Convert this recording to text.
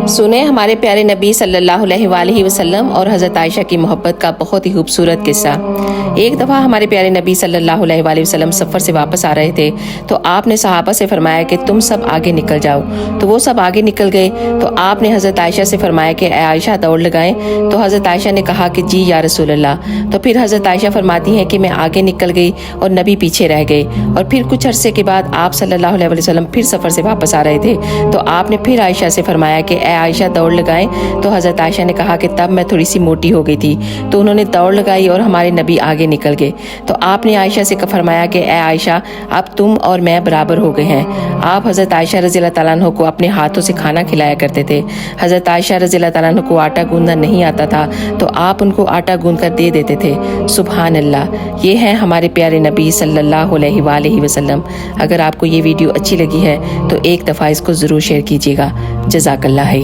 سنیں ہمارے پیارے نبی صلی اللہ علیہ وآلہ وسلم اور حضرت عائشہ کی محبت کا بہت ہی خوبصورت قصہ۔ ایک دفعہ ہمارے پیارے نبی صلی اللہ علیہ وآلہ وسلم سفر سے واپس آ رہے تھے تو آپ نے صحابہ سے فرمایا کہ تم سب آگے نکل جاؤ، تو وہ سب آگے نکل گئے۔ تو آپ نے حضرت عائشہ سے فرمایا کہ اے عائشہ دوڑ لگائیں، تو حضرت عائشہ نے کہا کہ جی یا رسول اللہ۔ تو پھر حضرت عائشہ فرماتی ہیں کہ میں آگے نکل گئی اور نبی پیچھے رہ گئے، اور پھر کچھ عرصے کے بعد آپ صلی اللہ علیہ وسلم پھر سفر سے واپس آ رہے تھے تو آپ نے پھر عائشہ سے فرمایا کہ اے عائشہ دوڑ لگائیں، تو حضرت عائشہ نے کہا کہ تب میں تھوڑی سی موٹی ہو گئی تھی، تو انہوں نے دوڑ لگائی اور ہمارے نبی آگے نکل گئے۔ تو آپ نے عائشہ سے فرمایا کہ اے عائشہ اب تم اور میں برابر ہو گئے ہیں۔ آپ حضرت عائشہ رضی اللہ تعالیٰ عنہ کو اپنے ہاتھوں سے کھانا کھلایا کرتے تھے۔ حضرت عائشہ رضی اللہ تعالیٰ عنہ کو آٹا گوندنا نہیں آتا تھا تو آپ ان کو آٹا گوندھ کر دے دیتے تھے۔ سبحان اللہ، یہ ہیں ہمارے پیارے نبی صلی اللہ علیہ وآلہ وسلم۔ اگر آپ کو یہ ویڈیو اچھی لگی ہے تو ایک دفعہ اس کو ضرور شیئر کیجیے گا۔ جزاک اللہ خیر۔